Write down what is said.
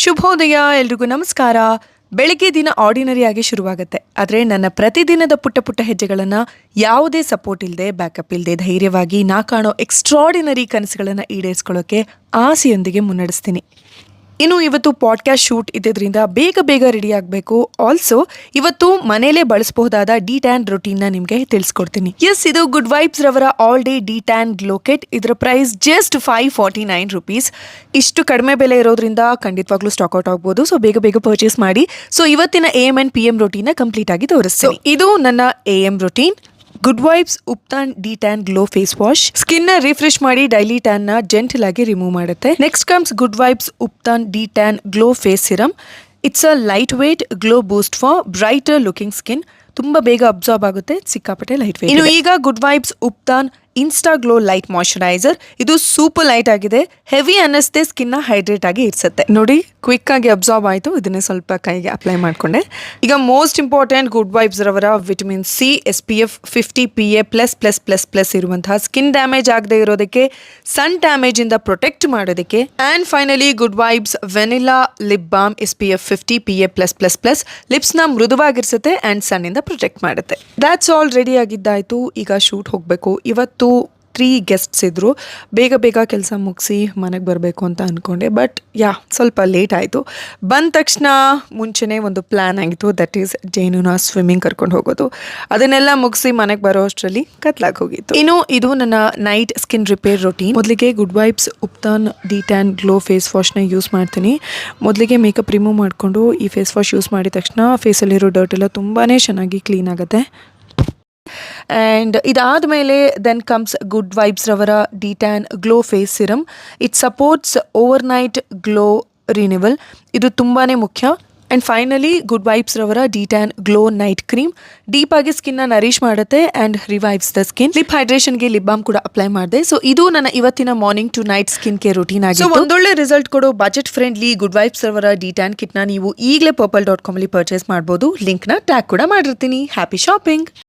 ಶುಭೋದಯ, ಎಲ್ರಿಗೂ ನಮಸ್ಕಾರ. ಬೆಳಗ್ಗೆ ದಿನ ಆರ್ಡಿನರಿ ಆಗಿ ಶುರುವಾಗುತ್ತೆ, ಆದರೆ ನನ್ನ ಪ್ರತಿದಿನದ ಪುಟ್ಟ ಪುಟ್ಟ ಹೆಜ್ಜೆಗಳನ್ನು ಯಾವುದೇ ಸಪೋರ್ಟ್ ಇಲ್ಲದೆ, ಬ್ಯಾಕಪ್ ಇಲ್ಲದೆ ಧೈರ್ಯವಾಗಿ ನಾ ಕಾಣೋ ಎಕ್ಸ್ಟ್ರಾಡಿನರಿ ಕನಸುಗಳನ್ನು ಈಡೇರಿಸ್ಕೊಳ್ಳೋಕ್ಕೆ ಆಸೆಯೊಂದಿಗೆ ಮುನ್ನಡೆಸ್ತೀನಿ. ಇನ್ನು ಇವತ್ತು ಪಾಡ್ಕಾಸ್ಟ್ ಶೂಟ್ ಇದ್ದಿದ್ದರಿಂದ ಬೇಗ ರೆಡಿ ಆಗಬೇಕು. ಆಲ್ಸೋ ಇವತ್ತು ಮನೇಲೇ ಬಳಸಬಹುದಾದ ಡಿ ಟ್ಯಾನ್ ರೊಟೀನ್ನ ನಿಮಗೆ ತಿಳಿಸ್ಕೊಡ್ತೀನಿ. ಎಸ್, ಇದು ಗುಡ್ ವೈಬ್ಸ್ ರವರ all day D tan glow kit. ಇದರ ಪ್ರೈಸ್ ಜಸ್ಟ್ ₹549. ಇಷ್ಟು ಕಡಿಮೆ ಬೆಲೆ ಇರೋದ್ರಿಂದ ಖಂಡಿತವಾಗ್ಲೂ ಸ್ಟಾಕ್ಔಟ್ ಆಗ್ಬೋದು. ಸೊ ಬೇಗ ಪರ್ಚೇಸ್ ಮಾಡಿ. ಸೊ ಇವತ್ತಿನ AM and PM ರೊಟೀನ್ನ ಕಂಪ್ಲೀಟ್ ಆಗಿ ತೋರಿಸ್ತೀನಿ. ಇದು ನನ್ನ AM ರೊಟೀನ್. Good vibes ubtan de tan glow face wash skin ನ ರಿಫ್ರೆಶ್ ಮಾಡಿ ಡೈಲಿ ಟ್ಯಾನ್ ನ ಜೆಂಟಲ್ ಆಗಿ ರಿಮೂವ್ ಮಾಡುತ್ತೆ. Next comes good vibes ubtan de tan glow face serum. It's a light weight glow boost for brighter looking skin. ತುಂಬಾ ಬೇಗ absorb ಆಗುತ್ತೆ, ಸಿಕ್ಕಾಪಟ್ಟೆ light weight. ಇನ್ನು ಈಗ good vibes ubtan insta glow light moisturizer. ಇದು ಸೂಪರ್ ಲೈಟ್ ಆಗಿದೆ, heavy ಅನ್ನಿಸ್ತೆ, skin ನ hydrate ಆಗಿ ಇರಿಸುತ್ತೆ. ನೋಡಿ, ಕ್ವಿಕ್ ಆಗಿ ಅಬ್ಸಾರ್ಬ್ ಆಯಿತು. ಇದನ್ನೇ ಸ್ವಲ್ಪ ಕೈಗೆ ಅಪ್ಲೈ ಮಾಡಿಕೊಂಡೆ. ಈಗ ಮೋಸ್ಟ್ ಇಂಪಾರ್ಟೆಂಟ್ ಗುಡ್ ವೈಬ್ಸ್ ರವರ ವಿಟಮಿನ್ ಸಿ SPF 50 PA++++ ಇರುವಂತಹ ಸ್ಕಿನ್ ಡ್ಯಾಮೇಜ್ ಆಗದೆ ಇರೋದಕ್ಕೆ, ಸನ್ ಡ್ಯಾಮೇಜ್ ಇಂದ ಪ್ರೊಟೆಕ್ಟ್ ಮಾಡೋದಕ್ಕೆ. And finally good vibes vanilla lip balm SPF 50 PA+++. ಲಿಪ್ಸ್ನ ಮೃದುವಾಗಿರಿಸುತ್ತೆ ಆ್ಯಂಡ್ ಸನ್ನಿಂದ ಪ್ರೊಟೆಕ್ಟ್ ಮಾಡುತ್ತೆ. ದ್ಯಾಟ್ಸ್ ಆಲ್, ರೆಡಿ ಆಗಿದ್ದಾಯಿತು. ಈಗ ಶೂಟ್ ಹೋಗಬೇಕು. ಇವತ್ತು 3 ಗೆಸ್ಟ್ಸ್ ಇದ್ದರು. ಬೇಗ ಕೆಲಸ ಮುಗಿಸಿ ಮನೆಗೆ ಬರಬೇಕು ಅಂತ ಅಂದ್ಕೊಂಡೆ. ಬಟ್ ಸ್ವಲ್ಪ ಲೇಟ್ ಆಯಿತು. ಬಂದ ತಕ್ಷಣ ಮುಂಚೆನೇ ಒಂದು ಪ್ಲ್ಯಾನ್ ಆಗಿತ್ತು, ದಟ್ ಈಸ್ ಜೇನುನ ಸ್ವಿಮ್ಮಿಂಗ್ ಕರ್ಕೊಂಡು ಹೋಗೋದು. ಅದನ್ನೆಲ್ಲ ಮುಗಿಸಿ ಮನೆಗೆ ಬರೋ ಅಷ್ಟರಲ್ಲಿ ಕತ್ಲಾಗಿ ಹೋಗಿತ್ತು. ಇನ್ನು ಇದು ನನ್ನ ನೈಟ್ ಸ್ಕಿನ್ ರಿಪೇರ್ ರೊಟೀನ್. ಮೊದಲಿಗೆ good vibes ubtan de tan glow face ವಾಶ್ನ ಯೂಸ್ ಮಾಡ್ತೀನಿ. ಮೊದಲಿಗೆ ಮೇಕಪ್ ರಿಮೂವ್ ಮಾಡಿಕೊಂಡು ಈ ಫೇಸ್ ವಾಶ್ ಯೂಸ್ ಮಾಡಿದ ತಕ್ಷಣ ಫೇಸಲ್ಲಿರೋ ಡರ್ಟ್ ಎಲ್ಲ ತುಂಬಾ ಚೆನ್ನಾಗಿ ಕ್ಲೀನ್ ಆಗುತ್ತೆ. ಆ್ಯಂಡ್ ಇದಾದಮೇಲೆ ದೆನ್ ಕಮ್ಸ್ ಗುಡ್ ವೈಬ್ಸ್ ರವರ de tan glow face serum. It supports overnight glow renewal. ಇದು ತುಂಬಾ ಮುಖ್ಯ. ಆ್ಯಂಡ್ ಫೈನಲಿ ಗುಡ್ ವೈಬ್ಸ್ ರವರ de tan glow night cream. Deep ಆಗಿ ಸ್ಕಿನ್ನ ನರಿಶ್ ಮಾಡುತ್ತೆ and revives the skin. Lip ಹೈಡ್ರೇಷನ್ಗೆ ಲಿಪ್ ಬಾಮ್ ಕೂಡ ಅಪ್ಲೈ ಮಾಡಿದೆ. ಸೊ ಇದು ನನ್ನ ಇವತ್ತಿನ morning to night skin care routine ಆಗಿದೆ. ಸೊ ಒಂದೊಳ್ಳೆ ರಿಸಲ್ಟ್ ಕೊಡೋ ಬಜೆಟ್ ಫ್ರೆಂಡ್ಲಿ ಗುಡ್ ವೈಬ್ಸ್ ರವರ ಡಿ ಟ್ಯಾನ್ ಕಿಟ್ನ ನೀವು ಈಗಲೇ purple.com ಅಲ್ಲಿ ಪರ್ಚೇಸ್ ಮಾಡ್ಬೋದು. ಲಿಂಕ್ನ ಟ್ಯಾಗ್ ಕೂಡ ಮಾಡಿರ್ತೀನಿ. Happy shopping.